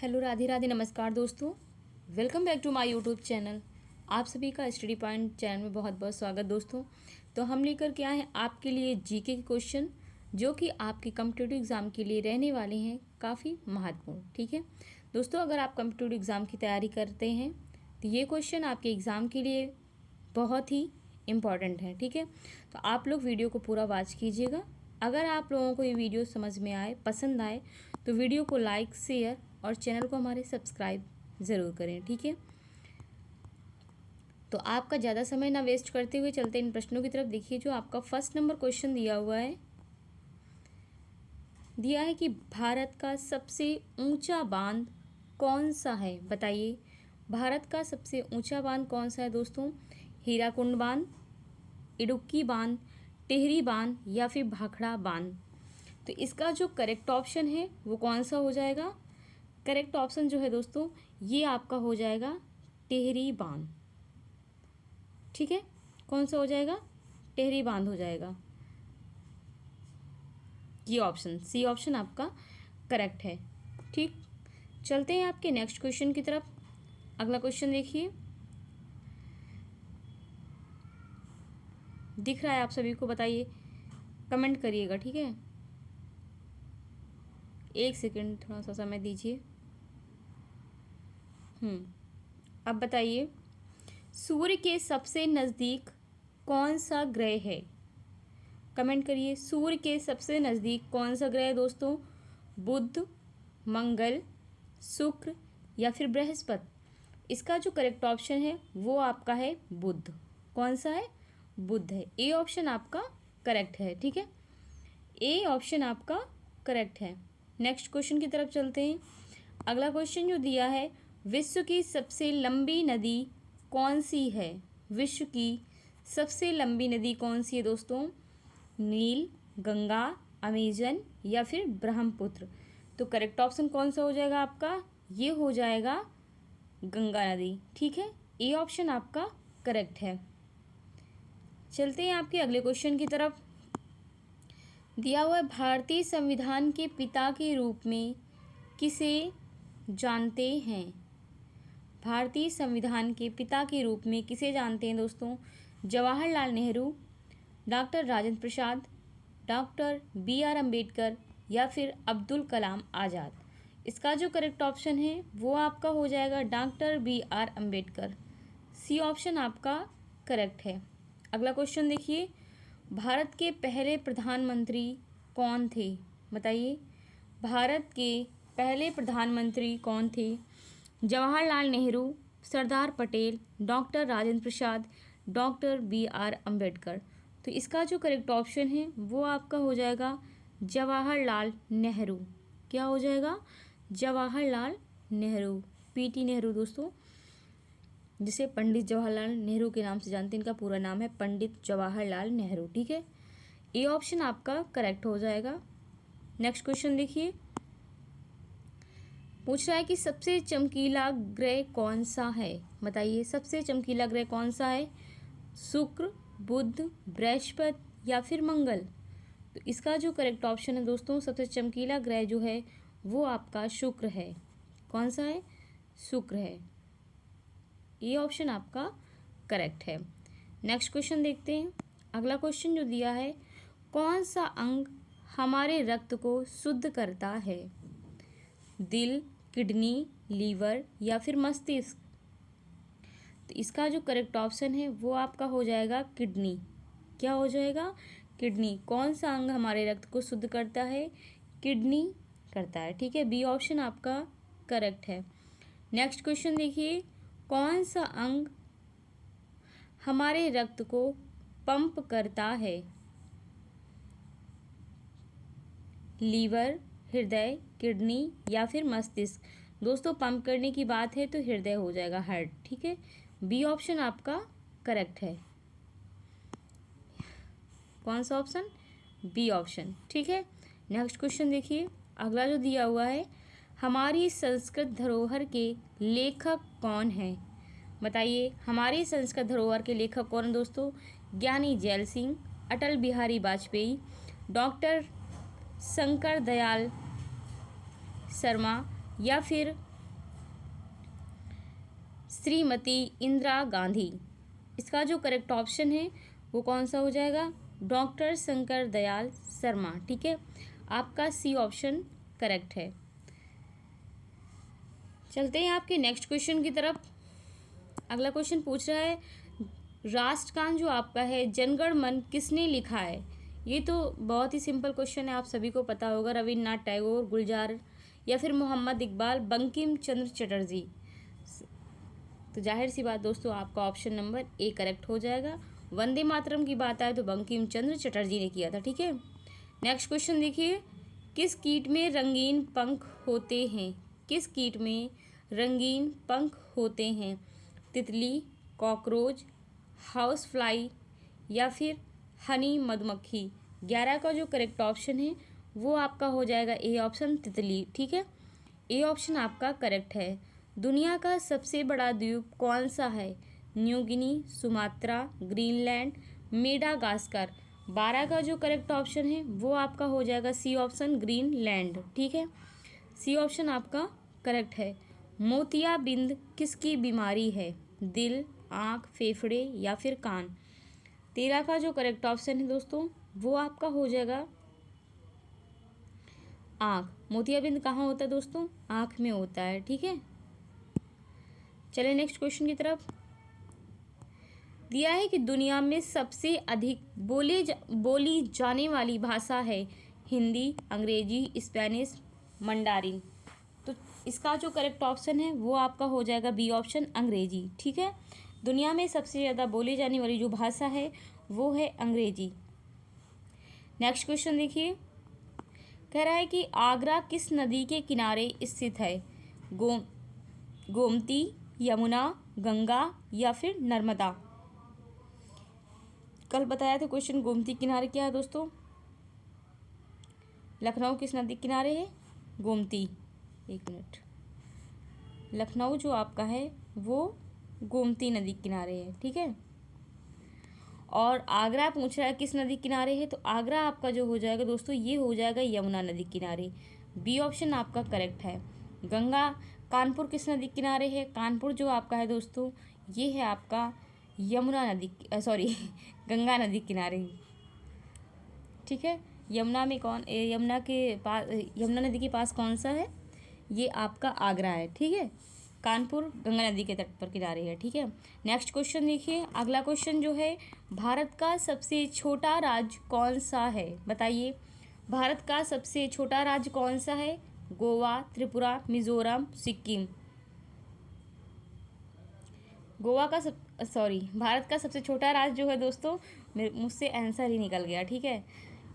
Hello, Radhe Radhe, नमस्कार दोस्तों। Welcome back to my YouTube channel. आप सभी का स्टडी पॉइंट चैनल में बहुत बहुत स्वागत दोस्तों। तो हम लेकर के आए हैं आपके लिए जीके के क्वेश्चन, जो कि आपके कॉम्पिटिटिव एग्ज़ाम के लिए रहने वाले हैं काफ़ी महत्वपूर्ण। ठीक है दोस्तों, अगर आप कॉम्पिटिटिव एग्ज़ाम की तैयारी करते हैं तो ये क्वेश्चन आपके एग्ज़ाम के लिए बहुत ही इम्पॉर्टेंट है। ठीक है, तो आप लोग वीडियो को पूरा वॉच कीजिएगा। अगर आप लोगों को ये वीडियो समझ में आए, पसंद आए, तो वीडियो को लाइक, शेयर और चैनल को हमारे सब्सक्राइब ज़रूर करें। ठीक है, तो आपका ज़्यादा समय ना वेस्ट करते हुए चलते इन प्रश्नों की तरफ। देखिए, जो आपका फर्स्ट नंबर क्वेश्चन दिया हुआ है, दिया है कि भारत का सबसे ऊंचा बांध कौन सा है। बताइए, भारत का सबसे ऊंचा बांध कौन सा है दोस्तों? हीराकुंड बांध, इडुक्की बांध, टिहरी बांध या फिर भाखड़ा बांध। तो इसका जो करेक्ट ऑप्शन है वो कौन सा हो जाएगा? करेक्ट ऑप्शन जो है दोस्तों, ये आपका हो जाएगा टिहरी बांध। ठीक है, कौन सा हो जाएगा? टिहरी बांध हो जाएगा। ये ऑप्शन सी ऑप्शन आपका करेक्ट है। ठीक, चलते हैं आपके नेक्स्ट क्वेश्चन की तरफ। अगला क्वेश्चन देखिए, दिख रहा है आप सभी को? बताइए, कमेंट करिएगा। ठीक है, एक सेकंड, थोड़ा सा समय दीजिए। अब बताइए, सूर्य के सबसे नज़दीक कौन सा ग्रह है? कमेंट करिए, सूर्य के सबसे नज़दीक कौन सा ग्रह है दोस्तों? बुध, मंगल, शुक्र या फिर बृहस्पति। इसका जो करेक्ट ऑप्शन है वो आपका है बुध। कौन सा है? बुध है। ए ऑप्शन आपका करेक्ट है। ठीक है, ए ऑप्शन आपका करेक्ट है। नेक्स्ट क्वेश्चन की तरफ चलते हैं। अगला क्वेश्चन जो दिया है, विश्व की सबसे लंबी नदी कौन सी है? विश्व की सबसे लंबी नदी कौन सी है दोस्तों? नील, गंगा, अमेजन या फिर ब्रह्मपुत्र। तो करेक्ट ऑप्शन कौन सा हो जाएगा आपका? ये हो जाएगा गंगा नदी। ठीक है, ए ऑप्शन आपका करेक्ट है। चलते हैं आपके अगले क्वेश्चन की तरफ। दिया हुआ है, भारतीय संविधान के पिता के रूप में किसे जानते हैं? भारतीय संविधान के पिता के रूप में किसे जानते हैं दोस्तों? Jawaharlal Nehru, doctor Rajendra Prasad, doctor B R. अम्बेडकर या फिर अब्दुल कलाम आज़ाद। इसका जो करेक्ट ऑप्शन है वो आपका हो जाएगा doctor B R. Ambedkar. C option आपका करेक्ट है। अगला क्वेश्चन देखिए, भारत के पहले प्रधानमंत्री कौन थे? बताइए, भारत के पहले प्रधानमंत्री कौन थे? Jawaharlal Nehru, Sardar Patel, doctor Rajendra Prasad, doctor B R. अम्बेडकर। तो इसका जो करेक्ट ऑप्शन है वो आपका हो जाएगा जवाहरलाल नेहरू। क्या हो जाएगा? जवाहरलाल नेहरू, पीटी नेहरू दोस्तों, जिसे पंडित जवाहरलाल नेहरू के नाम से जानते हैं। इनका पूरा नाम है पंडित जवाहरलाल नेहरू। ठीक है, ए ऑप्शन आपका करेक्ट हो जाएगा। नेक्स्ट क्वेश्चन देखिए, पूछ रहा है कि सबसे चमकीला ग्रह कौन सा है? बताइए, सबसे चमकीला ग्रह कौन सा है? शुक्र, बुध, बृहस्पति या फिर मंगल। तो इसका जो करेक्ट ऑप्शन है दोस्तों, सबसे चमकीला ग्रह जो है वो आपका शुक्र है। कौन सा है? शुक्र है। ये ऑप्शन आपका करेक्ट है। नेक्स्ट क्वेश्चन देखते हैं। अगला क्वेश्चन जो दिया है, कौन सा अंग हमारे रक्त को शुद्ध करता है? दिल, किडनी, लीवर या फिर मस्तिष्क। तो इसका जो करेक्ट ऑप्शन है वो आपका हो जाएगा किडनी। क्या हो जाएगा? किडनी। कौन सा अंग हमारे रक्त को शुद्ध करता है? किडनी करता है। ठीक है, बी ऑप्शन आपका करेक्ट है। नेक्स्ट क्वेश्चन देखिए, कौन सा अंग हमारे रक्त को पंप करता है? लीवर, हृदय, किडनी या फिर मस्तिष्क। दोस्तों, पंप करने की बात है तो हृदय हो जाएगा, हार्ट। ठीक है, बी ऑप्शन आपका करेक्ट है। कौन सा ऑप्शन? B option. ठीक है, नेक्स्ट क्वेश्चन देखिए। अगला जो दिया हुआ है, हमारी संस्कृत धरोहर के लेखक कौन हैं? बताइए, हमारी संस्कृत धरोहर के लेखक कौन हैं दोस्तों? ज्ञानी जैल सिंह, अटल बिहारी वाजपेयी, डॉक्टर शंकर दयाल शर्मा या फिर श्रीमती इंदिरा गांधी। इसका जो करेक्ट ऑप्शन है वो कौन सा हो जाएगा? डॉक्टर शंकर दयाल शर्मा। ठीक है, आपका सी ऑप्शन करेक्ट है। चलते हैं आपके नेक्स्ट क्वेश्चन की तरफ। अगला क्वेश्चन पूछ रहा है राष्ट्रगान जो आपका है जनगण मन किसने लिखा है? ये तो बहुत ही सिंपल क्वेश्चन है, आप सभी को पता होगा। रविन्द्रनाथ टैगोर, गुलजार या फिर मोहम्मद इकबाल, बंकिम चंद्र चटर्जी। तो जाहिर सी बात दोस्तों, आपका ऑप्शन नंबर ए करेक्ट हो जाएगा। वंदे मातरम की बात आए तो बंकिम चंद्र चटर्जी ने किया था। ठीक है, नेक्स्ट क्वेश्चन देखिए, किस कीट में रंगीन पंख होते हैं? किस कीट में रंगीन पंख होते हैं? तितली, कॉकरोच, हाउस फ्लाई या फिर हनी मधुमक्खी। 11 का जो करेक्ट ऑप्शन है वो आपका हो जाएगा ए ऑप्शन तितली। ठीक है, ए ऑप्शन आपका करेक्ट है। दुनिया का सबसे बड़ा द्वीप कौन सा है? New Guinea, Sumatra, Greenland, Madagascar. 12 का जो करेक्ट ऑप्शन है वो आपका हो जाएगा सी ऑप्शन ग्रीनलैंड। ठीक है, सी ऑप्शन आपका करेक्ट है। मोतियाबिंद किसकी बीमारी है? दिल, आँख, फेफड़े या फिर कान। 13 का जो करेक्ट ऑप्शन है दोस्तों वो आपका हो जाएगा आँख। मोतियाबिंद कहाँ होता है दोस्तों? आँख में होता है। ठीक है, चलिए नेक्स्ट क्वेश्चन की तरफ। दिया है कि दुनिया में सबसे अधिक बोली जाने वाली भाषा है हिंदी, अंग्रेजी, स्पेनिश, मंडारिन। तो इसका जो करेक्ट ऑप्शन है वो आपका हो जाएगा बी ऑप्शन अंग्रेजी। ठीक है, दुनिया में सबसे ज़्यादा बोली जाने वाली जो भाषा है वो है अंग्रेजी। नेक्स्ट क्वेश्चन देखिए, कह रहा है कि आगरा किस नदी के किनारे स्थित है? गोमती, यमुना, गंगा या फिर नर्मदा। कल बताया था क्वेश्चन गोमती किनारे क्या है दोस्तों? लखनऊ किस नदी किनारे है? गोमती। एक मिनट, लखनऊ जो आपका है वो गोमती नदी किनारे है। ठीक है, और आगरा पूछ रहा है किस नदी किनारे है, तो आगरा आपका जो हो जाएगा दोस्तों ये हो जाएगा यमुना नदी किनारे। बी ऑप्शन आपका करेक्ट है। गंगा, कानपुर किस नदी किनारे है? कानपुर जो आपका है दोस्तों ये है आपका यमुना नदी गंगा नदी किनारे। ठीक है, यमुना में यमुना के पास, यमुना नदी के पास कौन सा है? ये आपका आगरा है। ठीक है, कानपुर गंगा नदी के तट पर किनारे है। ठीक है, नेक्स्ट क्वेश्चन देखिए। अगला क्वेश्चन जो है, भारत का सबसे छोटा राज्य कौन सा है? बताइए, भारत का सबसे छोटा राज्य कौन सा है? गोवा, त्रिपुरा, मिजोरम, सिक्किम। भारत का सबसे छोटा राज्य जो है दोस्तों, मुझसे आंसर ही निकल गया। ठीक है,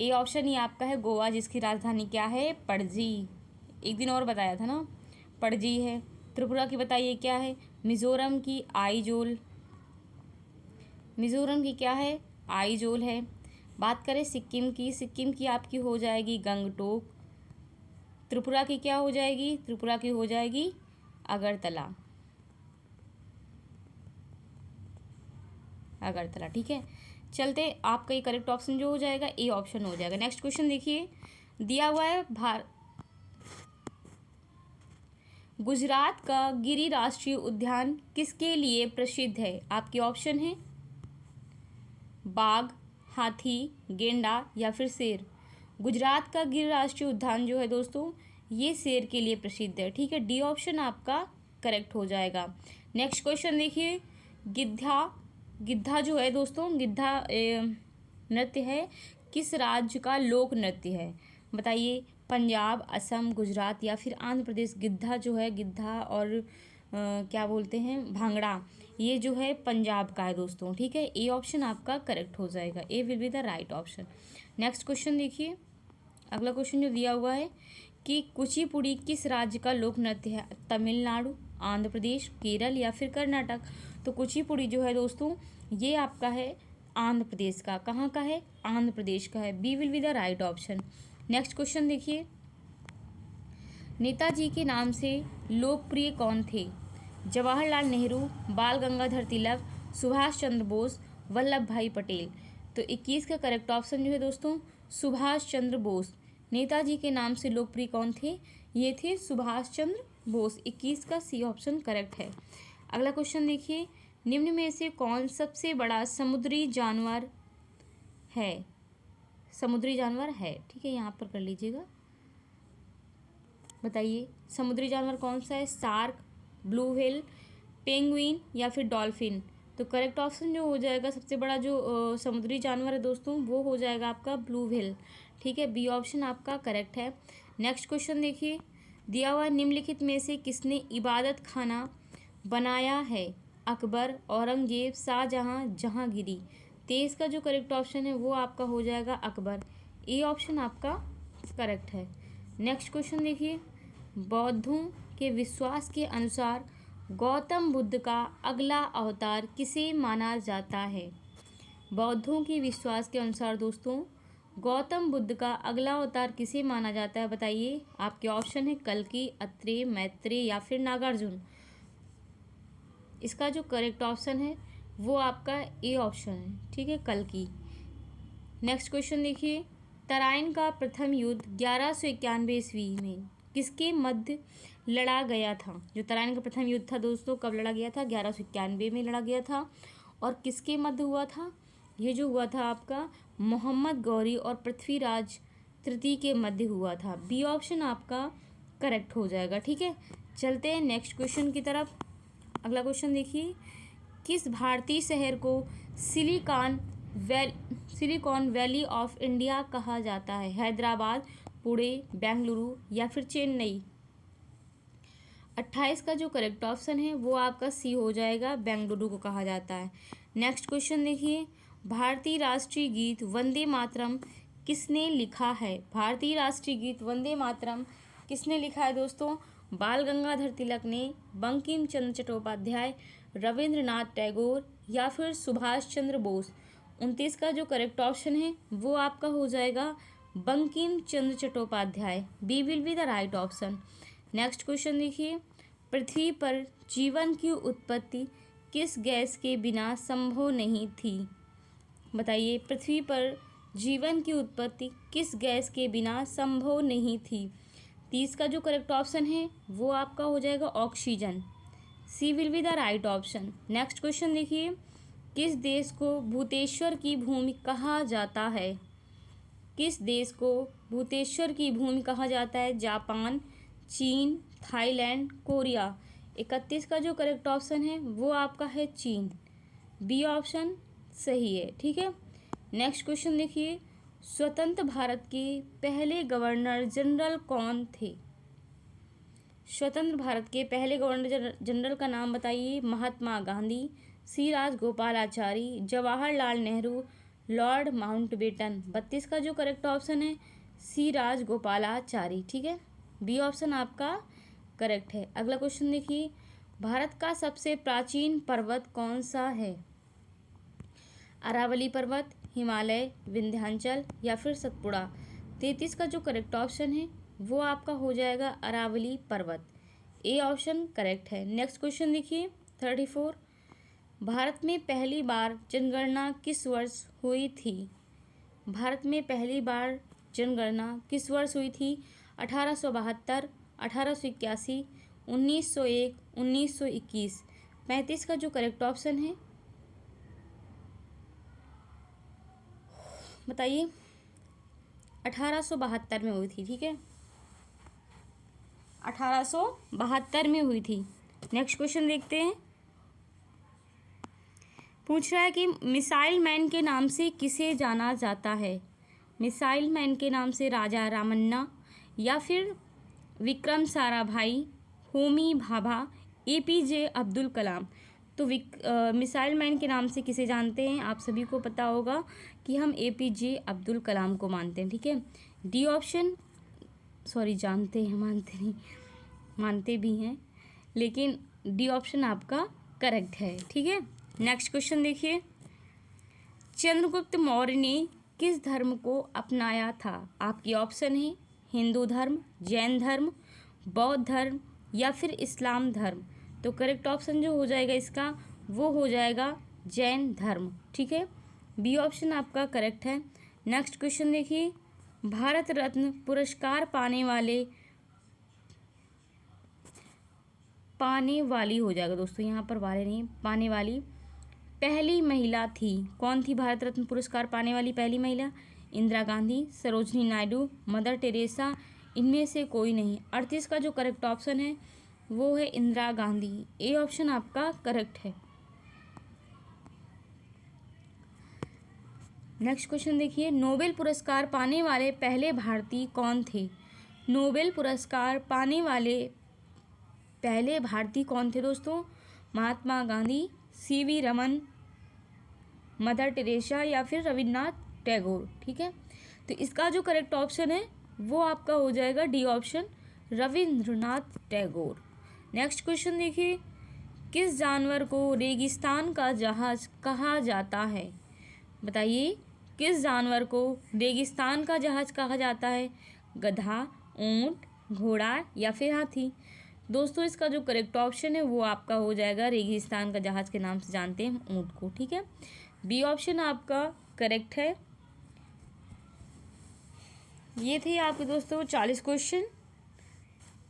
ए ऑप्शन ही आपका है गोवा, जिसकी राजधानी क्या है? पणजी। एक दिन और बताया था ना, पणजी है। त्रिपुरा की बताइए क्या है? मिजोरम की आइजोल। मिजोरम की क्या है? आइजोल है। बात करें सिक्किम की, सिक्किम की आपकी हो जाएगी गंगटोक। त्रिपुरा की क्या हो जाएगी? त्रिपुरा की हो जाएगी अगरतला। अगरतला। ठीक है, चलते आपका ये करेक्ट ऑप्शन जो हो जाएगा ए ऑप्शन हो जाएगा। नेक्स्ट क्वेश्चन देखिए, दिया हुआ है गुजरात का गिरि राष्ट्रीय उद्यान किसके लिए प्रसिद्ध है? आपके ऑप्शन है बाघ, हाथी, गेंडा या फिर शेर। गुजरात का गिरि राष्ट्रीय उद्यान जो है दोस्तों ये शेर के लिए प्रसिद्ध है। ठीक है, डी ऑप्शन आपका करेक्ट हो जाएगा। नेक्स्ट क्वेश्चन देखिए, गिद्धा जो है दोस्तों, गिद्धा नृत्य है किस राज्य का लोक नृत्य है? बताइए, पंजाब, असम, गुजरात या फिर आंध्र प्रदेश। गिद्धा जो है, गिद्धा और क्या बोलते हैं भांगड़ा, ये जो है पंजाब का है दोस्तों। ठीक है, ए ऑप्शन आपका करेक्ट हो जाएगा। A will be the right option. Next question देखिए, अगला क्वेश्चन जो दिया हुआ है कि कुचिपुड़ी किस राज्य का लोक नृत्य है? तमिलनाडु, आंध्र प्रदेश, केरल या फिर कर्नाटक। तो कुचिपुड़ी जो है दोस्तों ये आपका है आंध्र प्रदेश का। कहाँ का है? आंध्र प्रदेश का है। B will be the right option. Next question देखिए, नेताजी के नाम से लोकप्रिय कौन थे? जवाहरलाल नेहरू, बाल गंगाधर तिलक, सुभाष चंद्र बोस, वल्लभ भाई पटेल। तो 21 का करेक्ट ऑप्शन जो है दोस्तों सुभाष चंद्र बोस। नेताजी के नाम से लोकप्रिय कौन थे? ये थे सुभाष चंद्र बोस। 21 का सी ऑप्शन करेक्ट है। अगला क्वेश्चन देखिए, निम्न में से कौन सबसे बड़ा समुद्री जानवर है? समुद्री जानवर है, ठीक है, यहाँ पर कर लीजिएगा। बताइए समुद्री जानवर कौन सा है? शार्क, ब्लू व्हेल, पेंगुइन या फिर डॉल्फिन? तो करेक्ट ऑप्शन जो हो जाएगा, सबसे बड़ा जो समुद्री जानवर है दोस्तों, वो हो जाएगा आपका ब्लू व्हेल, ठीक है। बी ऑप्शन आपका करेक्ट है। नेक्स्ट क्वेश्चन देखिए, दिया हुआ निम्नलिखित में से किसने इबादत खाना बनाया है? अकबर, औरंगजेब, शाहजहाँ, जहांगीरी? 23 का जो करेक्ट ऑप्शन है वो आपका हो जाएगा अकबर। ए ऑप्शन आपका करेक्ट है। नेक्स्ट क्वेश्चन देखिए, बौद्धों के विश्वास के अनुसार गौतम बुद्ध का अगला अवतार किसे माना जाता है? बौद्धों की विश्वास के अनुसार दोस्तों गौतम बुद्ध का अगला अवतार किसे माना जाता है? बताइए। आपके ऑप्शन है कल्कि, अत्रेय, मैत्रेय या फिर नागार्जुन। इसका जो करेक्ट ऑप्शन है वो आपका ए ऑप्शन है, ठीक है, कल्कि। नेक्स्ट क्वेश्चन देखिए, तराइन का प्रथम युद्ध 1191 ईस्वी में किसके मध्य लड़ा गया था? जो तराइन का प्रथम युद्ध था दोस्तों, कब लड़ा गया था? 1191 में लड़ा गया था। और किसके मध्य हुआ था? ये जो हुआ था आपका मोहम्मद गौरी और पृथ्वीराज तृतीय के मध्य हुआ था। बी ऑप्शन आपका करेक्ट हो जाएगा, ठीक है। चलते हैं नेक्स्ट क्वेश्चन की तरफ। अगला क्वेश्चन देखिए, किस भारतीय शहर को सिलिकॉन वैली ऑफ इंडिया कहा जाता है? हैदराबाद, पुणे, बेंगलुरु या फिर चेन्नई? 28 का जो करेक्ट ऑप्शन है वो आपका सी हो जाएगा, बेंगलुरु को कहा जाता है। नेक्स्ट क्वेश्चन देखिए, भारतीय राष्ट्रीय गीत वंदे मातरम किसने लिखा है? भारतीय राष्ट्रीय गीत वंदे मातरम किसने लिखा है दोस्तों? बाल गंगाधर तिलक ने, बंकिम चंद्र चट्टोपाध्याय, रविंद्रनाथ टैगोर या फिर सुभाष चंद्र बोस? 29 का जो करेक्ट ऑप्शन है वो आपका हो जाएगा Bankim Chandra Chattopadhyay. B will be the right option. Next question देखिए, पृथ्वी पर जीवन की उत्पत्ति किस गैस के बिना संभव नहीं थी? बताइए, पृथ्वी पर जीवन की उत्पत्ति किस गैस के बिना संभव नहीं थी? 30 का जो करेक्ट ऑप्शन है वो आपका हो जाएगा oxygen. C will be the right option. Next question देखिए, किस देश को भूतेश्वर की भूमि कहा जाता है? किस देश को भूतेश्वर की भूमि कहा जाता है? जापान, चीन, थाईलैंड, कोरिया? 31 का जो करेक्ट ऑप्शन है वो आपका है चीन। बी ऑप्शन सही है, ठीक है। नेक्स्ट क्वेश्चन देखिए, स्वतंत्र भारत के पहले गवर्नर जनरल कौन थे? स्वतंत्र भारत के पहले गवर्नर जनरल का नाम बताइए। महात्मा गांधी, सी राजगोपालाचारी, जवाहरलाल नेहरू, लॉर्ड माउंटबेटन? 32 का जो करेक्ट ऑप्शन है सी राजगोपालाचारी, ठीक है। बी ऑप्शन आपका करेक्ट है। अगला क्वेश्चन देखिए, भारत का सबसे प्राचीन पर्वत कौन सा है? अरावली पर्वत, हिमालय, विंध्याचल या फिर सतपुड़ा? 33 का जो करेक्ट ऑप्शन है वो आपका हो जाएगा अरावली पर्वत। ए ऑप्शन करेक्ट है। नेक्स्ट क्वेश्चन देखिए, 34, भारत में पहली बार जनगणना किस वर्ष हुई थी? भारत में पहली बार जनगणना किस वर्ष हुई थी? 1872, 1881, 1901, 1921? 35 का जो करेक्ट ऑप्शन है बताइए। 1872 में हुई थी, ठीक है, 1872 में हुई थी। नेक्स्ट क्वेश्चन देखते हैं। पूछ रहा है कि मिसाइल मैन के नाम से किसे जाना जाता है? मिसाइल मैन के नाम से राजा रामन्ना या फिर विक्रम साराभाई, होमी भाभा, एपीजे अब्दुल कलाम? तो मिसाइल मैन के नाम से किसे जानते हैं? आप सभी को पता होगा कि हम एपीजे अब्दुल कलाम को मानते हैं, ठीक है। डी ऑप्शन, सॉरी जानते हैं, मानते नहीं, मानते भी हैं, लेकिन डी ऑप्शन आपका करेक्ट है, ठीक है। नेक्स्ट क्वेश्चन देखिए, चंद्रगुप्त मौर्य ने किस धर्म को अपनाया था? आपकी ऑप्शन है हिंदू धर्म, जैन धर्म, बौद्ध धर्म या फिर इस्लाम धर्म? तो करेक्ट ऑप्शन जो हो जाएगा इसका वो हो जाएगा जैन धर्म, ठीक है। बी ऑप्शन आपका करेक्ट है। नेक्स्ट क्वेश्चन देखिए, भारत रत्न पुरस्कार पाने वाले पाने वाली हो जाएगा दोस्तों, यहाँ पर वाले नहीं, पाने वाली पहली महिला थी? कौन थी भारत रत्न पुरस्कार पाने वाली पहली महिला? इंदिरा गांधी, सरोजनी नायडू, मदर टेरेसा, इनमें से कोई नहीं। 38 का जो करेक्ट ऑप्शन है वो है इंदिरा गांधी। ए ऑप्शन आपका करेक्ट है। नेक्स्ट क्वेश्चन देखिए, नोबेल पुरस्कार पाने वाले पहले भारतीय कौन थे? नोबेल पुरस्कार पाने वाले पहले भारतीय कौन थे दोस्तों? Mahatma Gandhi, C V Raman, Mother Teresa या फिर रविन्द्रनाथ टैगोर। ठीक है, तो इसका जो करेक्ट ऑप्शन है वो आपका हो जाएगा D option, Rabindranath Tagore. Next question देखिए, किस जानवर को रेगिस्तान का जहाज कहा जाता है? बताइए, किस जानवर को रेगिस्तान का जहाज कहा जाता है? गधा, ऊंट, घोड़ा या फिर हाथी? दोस्तों इसका जो करेक्ट ऑप्शन है वो आपका हो जाएगा, रेगिस्तान का जहाज के नाम से जानते हैं हम ऊंट को। ठीक है, बी ऑप्शन आपका करेक्ट है। ये थे आपके दोस्तों 40 क्वेश्चन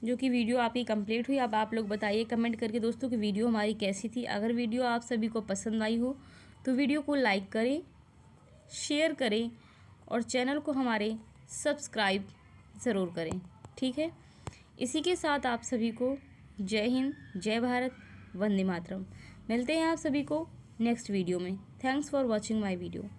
जो कि वीडियो आपकी कंप्लीट हुई। अब आप लोग बताइए कमेंट करके दोस्तों कि वीडियो हमारी कैसी थी। अगर वीडियो आप सभी को पसंद आई हो तो वीडियो को लाइक करें, शेयर करें और चैनल को हमारे सब्सक्राइब ज़रूर करें। ठीक है, इसी के साथ आप सभी को जय हिंद, जय भारत, वंदे मातरम। मिलते हैं आप सभी को नेक्स्ट वीडियो में। Thanks for watching my video.